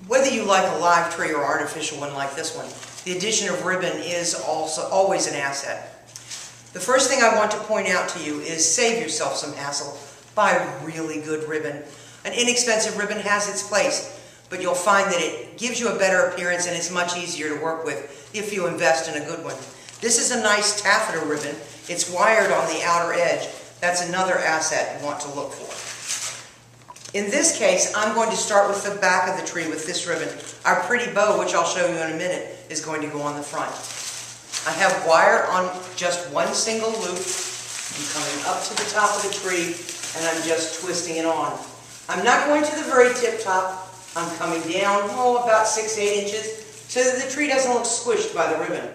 Whether you like a live tree or artificial one like this one, the addition of ribbon is also always an asset. The first thing I want to point out to you is save yourself some hassle. Buy really good ribbon. An inexpensive ribbon has its place, but you'll find that it gives you a better appearance and it's much easier to work with if you invest in a good one. This is a nice taffeta ribbon. It's wired on the outer edge. That's another asset you want to look for. In this case, I'm going to start with the back of the tree with this ribbon. Our pretty bow, which I'll show you in a minute, is going to go on the front. I have wire on just one single loop. I'm coming up to the top of the tree and I'm just twisting it on. I'm not going to the very tip top. I'm coming down, about 6 to 8 inches so that the tree doesn't look squished by the ribbon.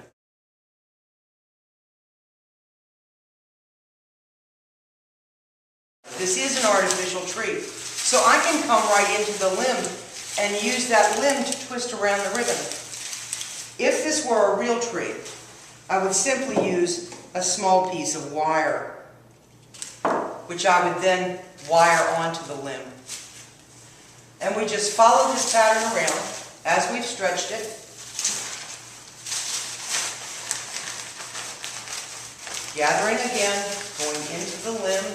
This is an artificial tree, so I can come right into the limb and use that limb to twist around the ribbon. If this were a real tree, I would simply use a small piece of wire, which I would then wire onto the limb. And we just follow this pattern around as we've stretched it. Gathering again, going into the limb,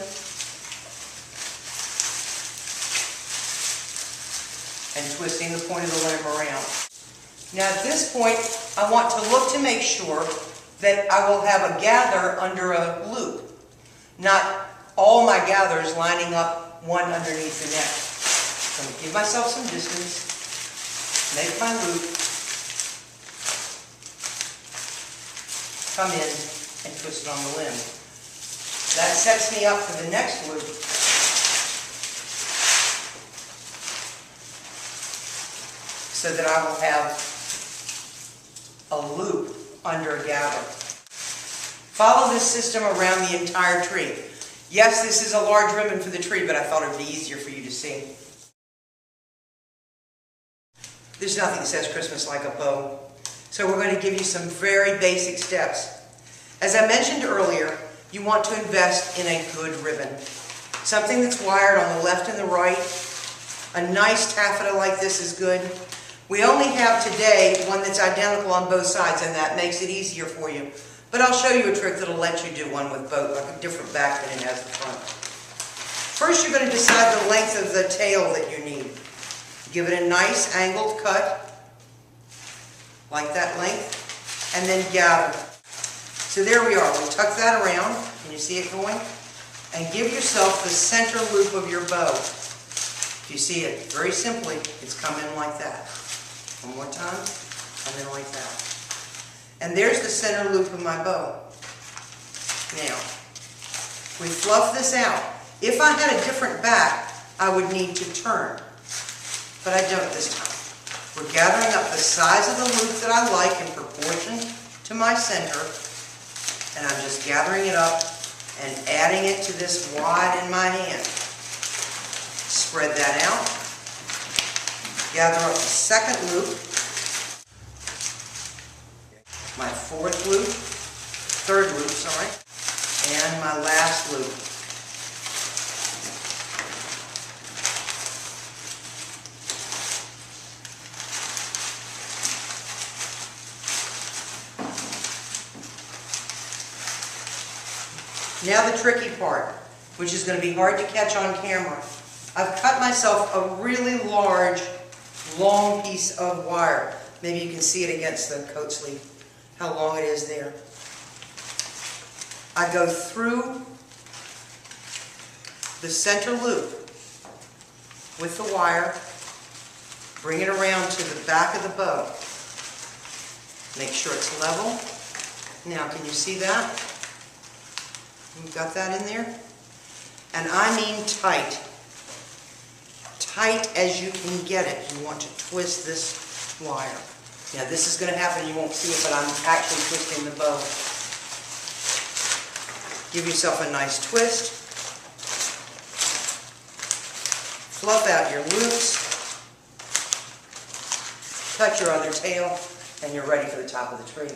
and twisting the point of the limb around. Now at this point, I want to look to make sure that I will have a gather under a loop, not all my gathers lining up one underneath the next. So I'm going to give myself some distance, make my loop, come in and twist it on the limb. That sets me up for the next loop. So that I will have a loop under a gather. Follow this system around the entire tree. Yes, this is a large ribbon for the tree, but I thought it would be easier for you to see. There's nothing that says Christmas like a bow. So we're going to give you some very basic steps. As I mentioned earlier, you want to invest in a good ribbon. Something that's wired on the left and the right. A nice taffeta like this is good. We only have today one that's identical on both sides, and that makes it easier for you. But I'll show you a trick that'll let you do one with both, like a different back than it has the front. First, you're going to decide the length of the tail that you need. Give it a nice angled cut, like that length, and then gather. So there we are. We'll tuck that around. Can you see it going? And give yourself the center loop of your bow. If you see it, very simply, it's come in like that. One more time, and then like that. And there's the center loop of my bow. Now, we fluff this out. If I had a different back, I would need to turn. But I don't this time. We're gathering up the size of the loop that I like in proportion to my center. And I'm just gathering it up and adding it to this wad in my hand. Spread that out. Gather up the second loop, my fourth loop, third loop, sorry, and my last loop. Now the tricky part, which is going to be hard to catch on camera. I've cut myself a really large, long piece of wire. Maybe you can see it against the coat sleeve, how long it is there. I go through the center loop with the wire, bring it around to the back of the bow. Make sure it's level. Now, can you see that? You've got that in there? And I mean tight. Tight as you can get it. You want to twist this wire. Now this is going to happen, you won't see it, but I'm actually twisting the bow. Give yourself a nice twist. Fluff out your loops. Cut your other tail, and you're ready for the top of the tree.